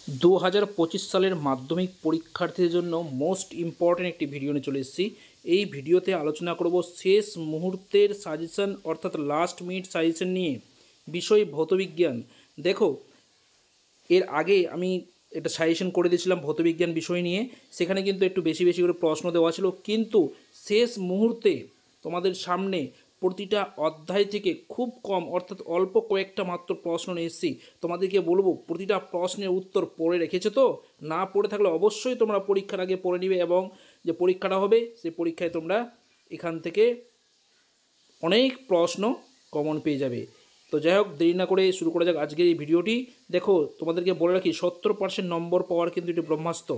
2025 সালের মাধ্যমিক পরীক্ষার্থীদের জন্য মোস্ট ইম্পর্ট্যান্ট একটি ভিডিও নিয়ে চলে এসেছি। এই ভিডিওতে আলোচনা করব শেষ মুহূর্তের সাজেশন অর্থাৎ লাস্ট মিনিট সাজেশন নিয়ে। বিষয় ভৌতবিজ্ঞান। দেখো, এর আগে আমি একটা সাজেশন করে দিয়েছিলাম ভৌতবিজ্ঞান বিষয় নিয়ে, সেখানে কিন্তু একটু বেশি বেশি করে প্রশ্ন দেওয়া ছিল, কিন্তু শেষ মুহূর্তে তোমাদের সামনে প্রতিটা অধ্যায় থেকে খুব কম অর্থাৎ অল্প কয়েকটা মাত্র প্রশ্ন নিয়ে এসেছি। তোমাদেরকে বলবো প্রতিটা প্রশ্নের উত্তর পড়ে রেখেছো তো? না পড়ে থাকলে অবশ্যই তোমরা পরীক্ষার আগে পড়ে নিবে, এবং যে পরীক্ষাটা হবে সেই পরীক্ষায় তোমরা এখান থেকে অনেক প্রশ্ন কমন পেয়ে যাবে। তো যাই হোক, দেরি না করে শুরু করা যাক আজকের এই ভিডিওটি। দেখো, তোমাদেরকে বলে রাখি 70% নম্বর পাওয়ার কিন্তু এটি ব্রহ্মাস্ত্র,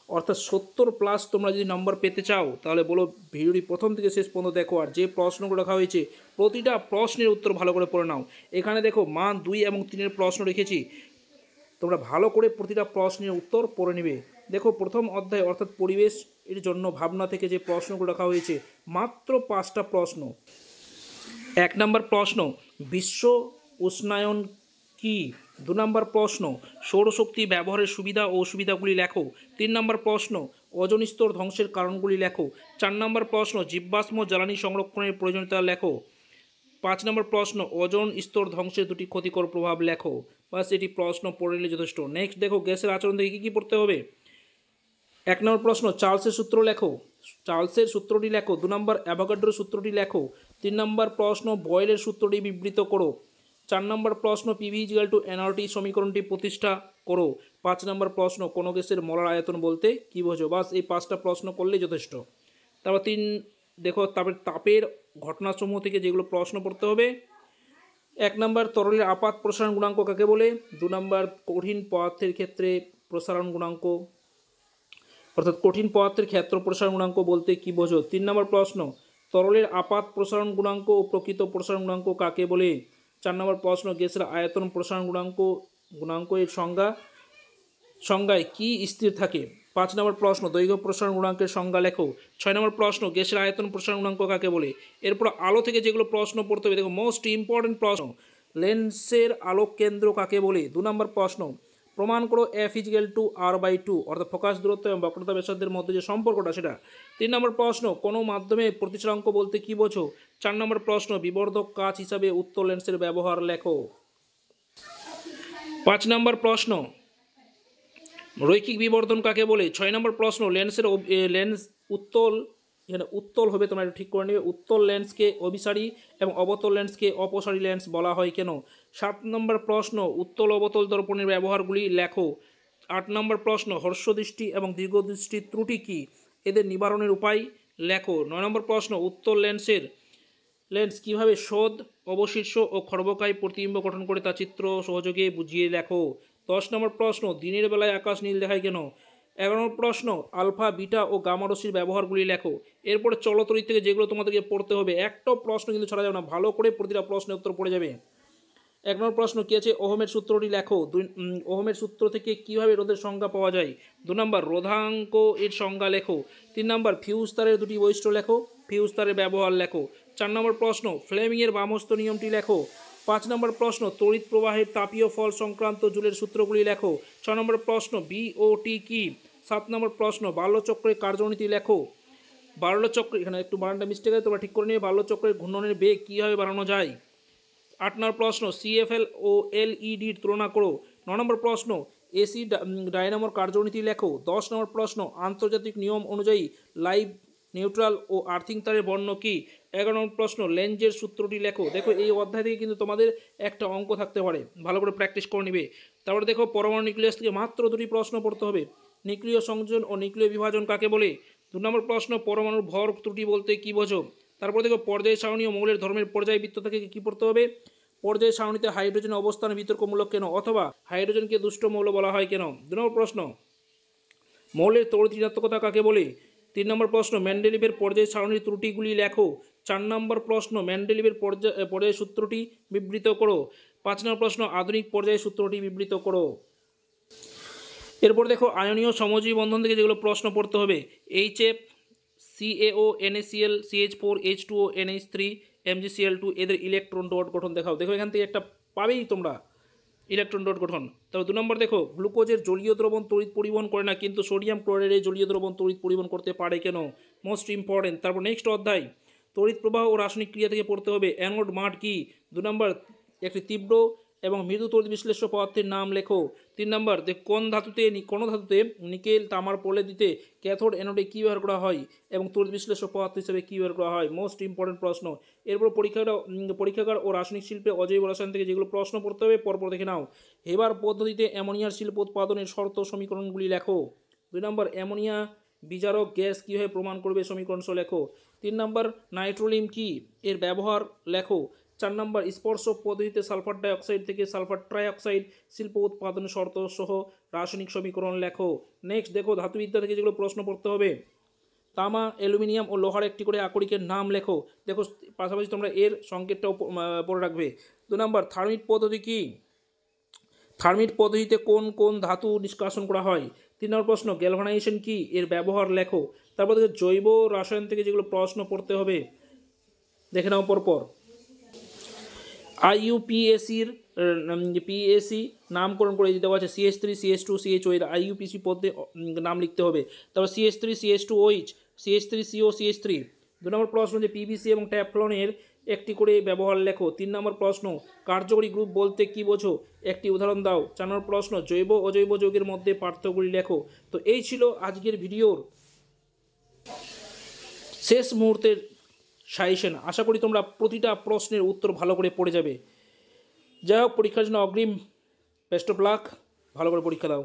অর্থাৎ 70+ তোমরা যদি নম্বর পেতে চাও তাহলে বলো ভিডিওটি প্রথম থেকে শেষ পর্যন্ত দেখো, আর যে প্রশ্নগুলো রাখা হয়েছে প্রতিটা প্রশ্নের উত্তর ভালো করে পড়ে নাও। এখানে দেখো মান 2 এবং 3-এর প্রশ্ন রেখেছি, তোমরা ভালো করে প্রতিটা প্রশ্নের উত্তর পড়ে নেবে। দেখো, প্রথম অধ্যায় অর্থাৎ পরিবেশ এর জন্য ভাবনা থেকে যে প্রশ্নগুলো রাখা হয়েছে মাত্র 5টা প্রশ্ন। 1 নম্বর প্রশ্ন, বিশ্ব উষ্ণায়ন কি? 2 নম্বর প্রশ্ন, সৌরশক্তি ব্যবহারের সুবিধা ও অসুবিধাগুলি লেখো। 3 নম্বর প্রশ্ন, ওজোন স্তর ধ্বংসের কারণগুলি লেখো। 4 নম্বর প্রশ্ন, জীবাশ্ম জ্বালানি সংরক্ষণের প্রয়োজনীয়তা লেখো। 5 নম্বর প্রশ্ন, ওজোন স্তর ধ্বংসের 2টি ক্ষতিকর প্রভাব লেখো। বাস, এটি প্রশ্ন পড়ে নিলে যথেষ্ট। নেক্সট দেখো, গ্যাসের আচরণ থেকে কী কী পড়তে হবে। 1 নম্বর প্রশ্ন, চার্লসের সূত্র লেখো। চার্লসের সূত্রটি লেখো। 2 নম্বর, অ্যাভোগাড্রোর সূত্রটি লেখো। 3 নম্বর প্রশ্ন, বয়েলের সূত্রটি বিবৃত করো। 4 নম্বর প্রশ্ন, পিভি ইকুয়াল টু এনআরটি সমীকরণটি প্রতিষ্ঠা করো। 5 নম্বর প্রশ্ন, কোনো গ্যাসের মোলার আয়তন বলতে কী বোঝো। বাস, এই 5টা প্রশ্ন করলেই যথেষ্ট। তারপর দেখো, তারপর তাপের ঘটনাসমূহ থেকে যেগুলো প্রশ্ন পড়তে হবে। 1 নম্বর, তরলের আপাত প্রসারণ গুণাঙ্ক কাকে বলে। 2 নম্বর, কঠিন পদার্থের ক্ষেত্রে প্রসারণ গুণাঙ্ক অর্থাৎ কঠিন পদার্থের ক্ষেত্র প্রসারণ গুণাঙ্ক বলতে কী বোঝো। 3 নম্বর প্রশ্ন, তরলের আপাত প্রসারণ গুণাঙ্ক ও প্রকৃত প্রসারণ গুণাঙ্ক কাকে বলে। 4 নম্বর প্রশ্ন, গ্যাসের আয়তন প্রসারণ গুণাঙ্ক এর সংজ্ঞায় কি স্থির থাকে। 5 নম্বর প্রশ্ন, দৈর্ঘ্য প্রসারণ গুণাঙ্কের সংজ্ঞা লেখো। 6 নম্বর প্রশ্ন, গ্যাসের আয়তন প্রসারণ গুণাঙ্ক কাকে বলে। এরপর আলো থেকে যেগুলো প্রশ্ন পড়তে হবে, দেখো মোস্ট ইম্পর্টেন্ট প্রশ্ন, লেন্সের আলোক কেন্দ্র কাকে বলে। 2 নম্বর প্রশ্ন, প্রমাণ করো F ইকুয়াল টু R/2 অর্থাৎ ফোকাস দূরত্ব এবং বক্রতা ব্যাসার্ধের মধ্যে যে সম্পর্কটা সেটা। 3 নম্বর প্রশ্ন, কোনো মাধ্যমে প্রতিসরাঙ্ক বলতে কী বোঝো। 4 নম্বর প্রশ্ন, বিবর্ধক কাচ হিসাবে উত্তল লেন্সের ব্যবহার লেখো। 5 নম্বর প্রশ্ন, রৈখিক বিবর্ধন কাকে বলে। 6 নম্বর প্রশ্ন, লেন্স উত্তল, এখানে উত্তল হবে, তোমরা একটু ঠিক করে নেবে, উত্তল লেন্সকে অভিসারী এবং অবতল লেন্সকে অপসারী লেন্স বলা হয় কেন। 7 নম্বর প্রশ্ন, উত্তল অবতল দর্পণের ব্যবহারগুলি লেখো। 8 নম্বর প্রশ্ন, হ্রস্বদৃষ্টি এবং দীর্ঘদৃষ্টির ত্রুটি কী, এদের নিবারণের উপায় লেখো। 9 নম্বর প্রশ্ন, উত্তল লেন্স কীভাবে শোধ, অবশীর্ষ ও খর্বকায় প্রতিবিম্ব গঠন করে তা চিত্র সহযোগে বুঝিয়ে লেখো। 10 নম্বর প্রশ্ন, দিনের বেলায় আকাশ নীল দেখায় কেন। 11 নম্বর প্রশ্ন, আলফা, বিটা ও গামা রশ্মির ব্যবহারগুলি লেখো। এরপরে চলতরিৎ থেকে যেগুলো তোমাদেরকে পড়তে হবে, একটাও প্রশ্ন কিন্তু ছাড়া যাবে না, ভালো করে প্রতিটা প্রশ্নের উত্তর পড়ে যাবে। 1 নম্বর প্রশ্ন, কী আছে, ওহমের সূত্রটি লেখো। ওহমের সূত্র থেকে কীভাবে রোধের সংজ্ঞা পাওয়া যায়। 2 নম্বর, রোধাঙ্ক এর সংজ্ঞা লেখো। 3 নম্বর, ফিউজ তারের 2টি বৈশিষ্ট্য লেখো। ফিউজ তারের ব্যবহার লেখো। 4 নম্বর প্রশ্ন, ফ্লেমিংয়ের বামস্ত নিয়মটি লেখো। 5 নম্বর প্রশ্ন, তড়িৎ প্রবাহের তাপীয় ফল সংক্রান্ত জুলের সূত্রগুলি লেখো। 6 নম্বর প্রশ্ন, বিওটি কী। 7 নম্বর প্রশ্ন, বাল্যচক্রের কার্যনীতি লেখো। বাল্যচক্র, এখানে একটু বানানটা মিস্টেক আছে, তোমরা ঠিক করে নিয়ে, বাল্যচক্রের ঘূর্ণনের বেগ কীভাবে বাড়ানো যায়। 8 নম্বর প্রশ্ন, সিএফএল ও এলইডির তুলনা করো। 9 নম্বর প্রশ্ন, এসি ডায়নামোর কার্যনীতি লেখো। 10 নম্বর প্রশ্ন, আন্তর্জাতিক নিয়ম অনুযায়ী লাইভ, নিউট্রাল ও আর্থিং তারের বর্ণ কী। 11 নম্বর প্রশ্ন, লেন্জের সূত্রটি লেখো। দেখো, এই অধ্যায় থেকে কিন্তু তোমাদের একটা অঙ্ক থাকতে পারে, ভালো করে প্র্যাকটিস করে নিবে। তারপরে দেখো, পরমাণু নিউক্লিয়াস থেকে মাত্র 2টি প্রশ্ন পড়তে হবে। নিউক্লিয় সংযোজন ও নিউক্লিয় বিভাজন কাকে বলে। 2 নম্বর প্রশ্ন, পরমাণুর ভর ত্রুটি বলতে কী বোঝো। তারপর দেখো, পর্যায় সারণী ও মৌলের ধর্মের পর্যায়বৃত্ত থেকে কী পড়তে হবে। পর্যায় সারণীতে হাইড্রোজেনের অবস্থান বিতর্কমূলক কেন, অথবা হাইড্রোজেনকে দুষ্ট মৌল বলা হয় কেন। 2 নম্বর প্রশ্ন, মৌলের তড়িৎ ঋণাত্মকতা কাকে বলে। 3 নম্বর প্রশ্ন, মেন্ডেলিভের পর্যায় সারণীর ত্রুটিগুলি লেখো। 4 নম্বর প্রশ্ন, মেন্ডেলিভের পর্যায় সূত্রটি বিবৃত করো। 5 নম্বর প্রশ্ন, আধুনিক পর্যায় সূত্রটি বিবৃত করো। এরপর দেখো, আয়নীয় সমযোজী বন্ধন থেকে যেগুলো প্রশ্ন পড়তে হবে, HF, CaO, NaCl, CH4, H2O, NH3, MgCl2 এদের ইলেকট্রন ডট গঠন দেখাও। দেখো, এখান থেকে একটা পাবেই তোমরা। ইলেকট্রন ডট গঠন। তারপর 2 নম্বর দেখো, গ্লুকোজের জলীয় দ্রবণ তড়িৎ পরিবহন করে না কিন্তু সোডিয়াম ক্লোরাইডের জলীয় দ্রবণ তড়িৎ পরিবহন করতে পারে কেন? Most important. তারপর নেক্সট অধ্যায় তড়িৎ প্রবাহ ও রাসায়নিক ক্রিয়া থেকে পড়তে হবে। অ্যানোড মাঠ কি? 2 নম্বর একটি তীব্র এবং মৃদু তড়িৎ বিশ্লেষ্য পদার্থের নাম লেখো। 3 নম্বর কোন ধাতুতে নিকেল তামার পোলে দিতে ক্যাথোড অ্যানোডে কী ব্যবহার করা হয় এবং তড়িৎ বিশ্লেষ্য পদার্থ হিসেবে কী ব্যবহার করা হয়? মোস্ট ইম্পর্টেন্ট প্রশ্ন। এরপর পরীক্ষাগার ও রাসায়নিক শিল্পে অজৈব রসায়ন থেকে যেগুলো প্রশ্ন পড়তে হবে পরপর দেখে নাও। হেবার পদ্ধতিতে অ্যামোনিয়ার শিল্প উৎপাদনের শর্ত সমীকরণগুলি লেখো। 2 নম্বর অ্যামোনিয়া বিজারক গ্যাস কীভাবে প্রমাণ করবে? সমীকরণ লেখো। 3 নম্বর নাইট্রোলিন কি? এর ব্যবহার লেখো। 4 নম্বর স্পর্শ পদ্ধতিতে সালফার ডাইঅক্সাইড থেকে সালফার ট্রাইঅক্সাইড শিল্প উৎপাদনের শর্ত সহ রাসায়নিক সমীকরণ লেখো। নেক্সট দেখো ধাতুবিদ্যা থেকে যেগুলো প্রশ্ন পড়তে হবে। তামা, অ্যালুমিনিয়াম ও লোহার একটি করে আকরিকের নাম লেখো। দেখো পাশাপাশি তোমরা এর সংকেতটাও পড়ে রাখবে। 2 নম্বর থার্মিট পদ্ধতি কি? থার্মিট পদ্ধতিতে কোন কোন ধাতু নিষ্কাশন করা হয়? 3 নম্বর প্রশ্ন গ্যালভানাইজেশন কি? এর ব্যবহার লেখো। তারপর দেখো জৈব রসায়ন থেকে যেগুলো প্রশ্ন পড়তে হবে দেখে নাও পরপর। আইইউপিএসির পিএসি নামকরণ করে দিতে পারছে CH3 CH2 CHO এর আইইউপিএসি পদে নাম লিখতে হবে। তারপর CH3 CH2OH CH3 CO CH3। 2 নম্বর প্রশ্ন যে পিভিসি এবং ট্যাফলনের একটি করে ব্যবহার লেখো। 3 নম্বর প্রশ্ন কার্যকরী গ্রুপ বলতে কি বোঝো? একটি উদাহরণ দাও। 4 নম্বর প্রশ্ন জৈব অজৈব যৌগের মধ্যে পার্থক্যগুলি লেখো। তো এই ছিল আজকের ভিডিওর শেষ মুহূর্তের সাজেশন। আশা করি তোমরা প্রতিটা প্রশ্নের উত্তর ভালো করে পড়ে যাবে। যাই হোক, পরীক্ষার জন্য অগ্রিম বেস্ট অফ লাক, ভালো করে পরীক্ষা দাও।